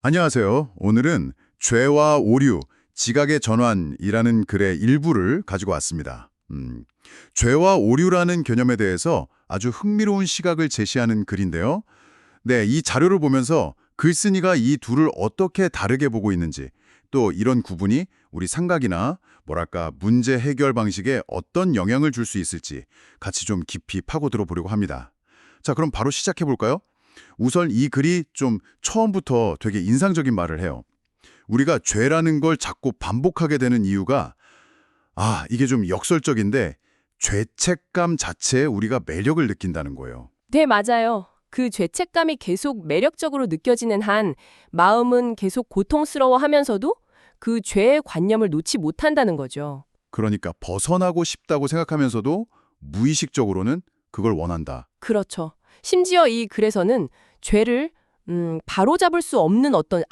안녕하세요. 오늘은 죄와 오류, 지각의 전환이라는 글의 일부를 가지고 왔습니다. 죄와 오류라는 개념에 대해서 아주 흥미로운 시각을 제시하는 글인데요. 네, 이 자료를 보면서 글쓴이가 이 둘을 어떻게 다르게 보고 있는지, 또 이런 구분이 우리 생각이나 뭐랄까 문제 해결 방식에 어떤 영향을 줄 수 있을지 같이 좀 깊이 파고들어 보려고 합니다. 자, 그럼 바로 시작해 볼까요? 우선 이 글이 좀 처음부터 되게 인상적인 말을 해요. 우리가 죄라는 걸 자꾸 반복하게 되는 이유가 이게 좀 역설적인데 죄책감 자체에 우리가 매력을 느낀다는 거예요. 네, 맞아요. 그 죄책감이 계속 매력적으로 느껴지는 한 마음은 계속 고통스러워하면서도 그 죄의 관념을 놓지 못한다는 거죠. 그러니까 벗어나고 싶다고 생각하면서도 무의식적으로는 그걸 원한다. 그렇죠. 심지어 이 글에서는 죄를 바로잡을 수 없는 어떤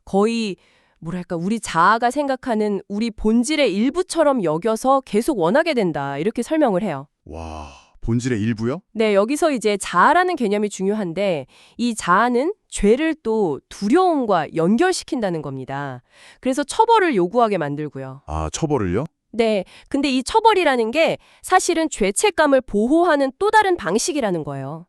거의 뭐랄까 우리 자아가 생각하는 우리 본질의 일부처럼 여겨서 계속 원하게 된다. 이렇게 설명을 해요. 와, 본질의 일부요? 네, 여기서 이제 자아라는 개념이 중요한데 이 자아는 죄를 또 두려움과 연결시킨다는 겁니다. 그래서 처벌을 요구하게 만들고요. 처벌을요? 네, 근데 이 처벌이라는 게 사실은 죄책감을 보호하는 또 다른 방식이라는 거예요.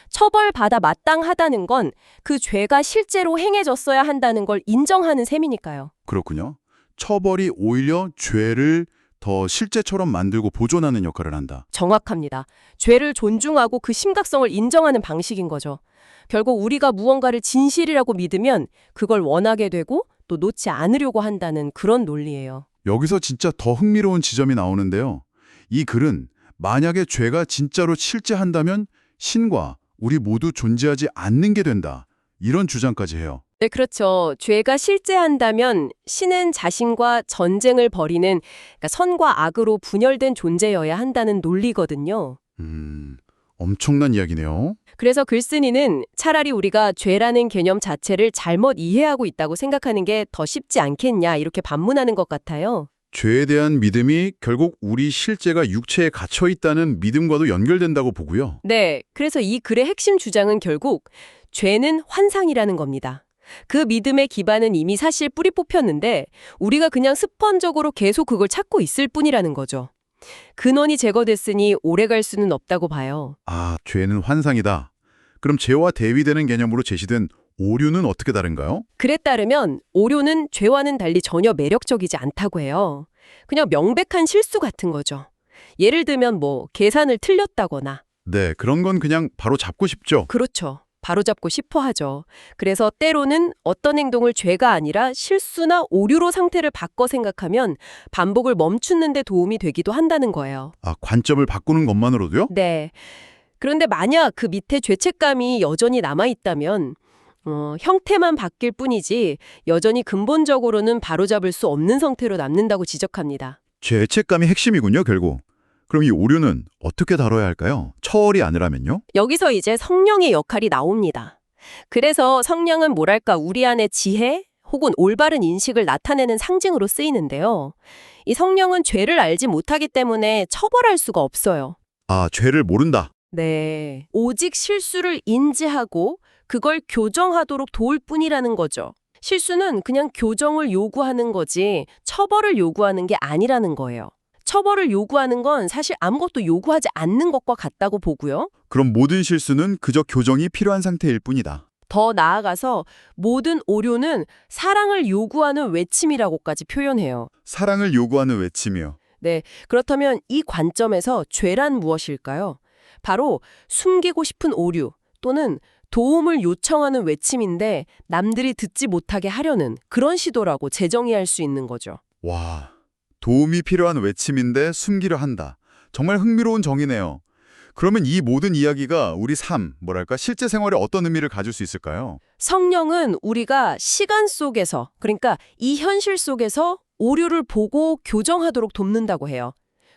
처벌받아 마땅하다는 건 그 죄가 실제로 행해졌어야 한다는 걸 인정하는 셈이니까요. 그렇군요. 처벌이 오히려 죄를 더 실제처럼 만들고 보존하는 역할을 한다. 정확합니다. 죄를 존중하고 그 심각성을 인정하는 방식인 거죠. 결국 우리가 무언가를 진실이라고 믿으면 그걸 원하게 되고 또 놓지 않으려고 한다는 그런 논리예요. 여기서 진짜 더 흥미로운 지점이 나오는데요. 이 글은 만약에 죄가 진짜로 실제한다면 신과 우리 모두 존재하지 않는 게 된다. 이런 주장까지 해요. 네, 그렇죠. 죄가 실제한다면 신은 자신과 전쟁을 벌이는 그러니까 선과 악으로 분열된 존재여야 한다는 논리거든요. 엄청난 이야기네요. 그래서 글쓴이는 차라리 우리가 죄라는 개념 자체를 잘못 이해하고 있다고 생각하는 게 더 쉽지 않겠냐 이렇게 반문하는 것 같아요. 죄에 대한 믿음이 결국 우리 실제가 육체에 갇혀 있다는 믿음과도 연결된다고 보고요. 네, 그래서 이 글의 핵심 주장은 결국 죄는 환상이라는 겁니다. 그 믿음의 기반은 이미 사실 뿌리 뽑혔는데 우리가 그냥 습관적으로 계속 그걸 찾고 있을 뿐이라는 거죠. 근원이 제거됐으니 오래 갈 수는 없다고 봐요. 죄는 환상이다. 그럼 죄와 대비되는 개념으로 제시된 오류는 어떻게 다른가요? 글에 따르면 오류는 죄와는 달리 전혀 매력적이지 않다고 해요. 그냥 명백한 실수 같은 거죠. 예를 들면 계산을 틀렸다거나. 네, 그런 건 그냥 바로 잡고 싶죠. 그렇죠. 바로잡고 싶어 하죠. 그래서 때로는 어떤 행동을 죄가 아니라 실수나 오류로 상태를 바꿔 생각하면 반복을 멈추는 데 도움이 되기도 한다는 거예요. 관점을 바꾸는 것만으로도요? 네. 그런데 만약 그 밑에 죄책감이 여전히 남아있다면 형태만 바뀔 뿐이지 여전히 근본적으로는 바로잡을 수 없는 상태로 남는다고 지적합니다. 죄책감이 핵심이군요, 결국. 그럼 이 오류는 어떻게 다뤄야 할까요? 처벌이 아니라면요? 여기서 이제 성령의 역할이 나옵니다. 그래서 성령은 뭐랄까 우리 안의 지혜 혹은 올바른 인식을 나타내는 상징으로 쓰이는데요. 이 성령은 죄를 알지 못하기 때문에 처벌할 수가 없어요. 죄를 모른다. 네. 오직 실수를 인지하고 그걸 교정하도록 도울 뿐이라는 거죠. 실수는 그냥 교정을 요구하는 거지 처벌을 요구하는 게 아니라는 거예요. 처벌을 요구하는 건 사실 아무것도 요구하지 않는 것과 같다고 보고요. 그럼 모든 실수는 그저 교정이 필요한 상태일 뿐이다. 더 나아가서 모든 오류는 사랑을 요구하는 외침이라고까지 표현해요. 사랑을 요구하는 외침이요. 네, 그렇다면 이 관점에서 죄란 무엇일까요? 바로 숨기고 싶은 오류 또는 도움을 요청하는 외침인데 남들이 듣지 못하게 하려는 그런 시도라고 재정의할 수 있는 거죠. 와, 도움이 필요한 외침인데 숨기려 한다. 정말 흥미로운 정의네요. 그러면 이 모든 이야기가 우리 삶, 실제 생활에 어떤 의미를 가질 수 있을까요? 성령은 우리가 시간 속에서, 그러니까 이 현실 속에서 오류를 보고 교정하도록 돕는다고 해요.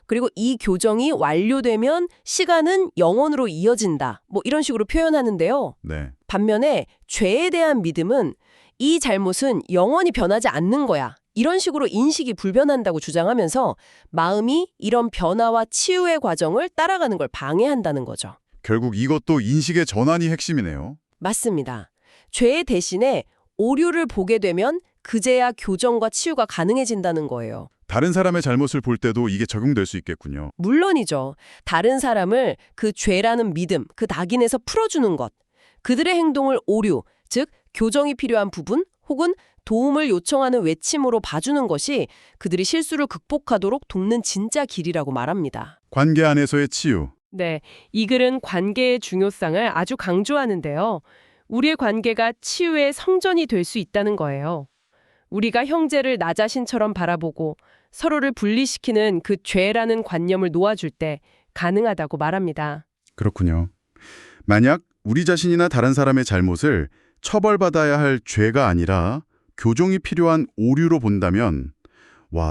그리고 이 교정이 완료되면 시간은 영원으로 이어진다. 이런 식으로 표현하는데요. 네. 반면에 죄에 대한 믿음은 이 잘못은 영원히 변하지 않는 거야. 이런 식으로 인식이 불변한다고 주장하면서 마음이 이런 변화와 치유의 과정을 따라가는 걸 방해한다는 거죠. 결국 이것도 인식의 전환이 핵심이네요. 맞습니다. 죄 대신에 오류를 보게 되면 그제야 교정과 치유가 가능해진다는 거예요. 다른 사람의 잘못을 볼 때도 이게 적용될 수 있겠군요. 물론이죠. 다른 사람을 그 죄라는 믿음, 그 낙인에서 풀어주는 것. 그들의 행동을 오류, 즉 교정이 필요한 부분 혹은 도움을 요청하는 외침으로 봐주는 것이 그들이 실수를 극복하도록 돕는 진짜 길이라고 말합니다. 관계 안에서의 치유. 네, 이 글은 관계의 중요성을 아주 강조하는데요. 우리의 관계가 치유의 성전이 될 수 있다는 거예요. 우리가 형제를 나 자신처럼 바라보고 서로를 분리시키는 그 죄라는 관념을 놓아줄 때 가능하다고 말합니다. 그렇군요. 만약 우리 자신이나 다른 사람의 잘못을 처벌받아야 할 죄가 아니라 교정이 필요한 오류로 본다면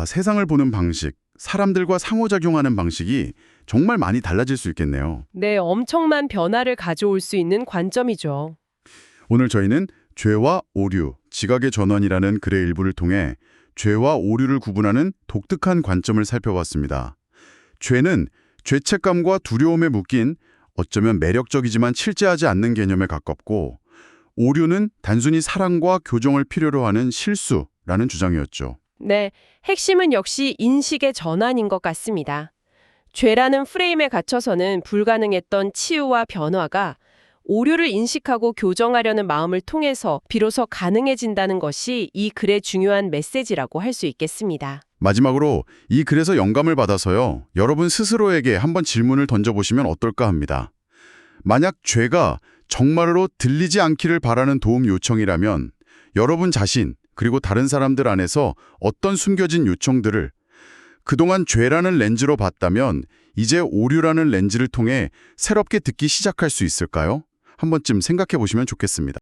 세상을 보는 방식, 사람들과 상호작용하는 방식이 정말 많이 달라질 수 있겠네요. 네, 엄청난 변화를 가져올 수 있는 관점이죠. 오늘 저희는 죄와 오류, 지각의 전환이라는 글의 일부를 통해 죄와 오류를 구분하는 독특한 관점을 살펴봤습니다. 죄는 죄책감과 두려움에 묶인 어쩌면 매력적이지만 실제하지 않는 개념에 가깝고, 오류는 단순히 사랑과 교정을 필요로 하는 실수라는 주장이었죠. 네, 핵심은 역시 인식의 전환인 것 같습니다. 죄라는 프레임에 갇혀서는 불가능했던 치유와 변화가 오류를 인식하고 교정하려는 마음을 통해서 비로소 가능해진다는 것이 이 글의 중요한 메시지라고 할 수 있겠습니다. 마지막으로 이 글에서 영감을 받아서요, 여러분 스스로에게 한번 질문을 던져보시면 어떨까 합니다. 만약 죄가 정말로 들리지 않기를 바라는 도움 요청이라면 여러분 자신 그리고 다른 사람들 안에서 어떤 숨겨진 요청들을 그동안 죄라는 렌즈로 봤다면 이제 오류라는 렌즈를 통해 새롭게 듣기 시작할 수 있을까요? 한 번쯤 생각해 보시면 좋겠습니다.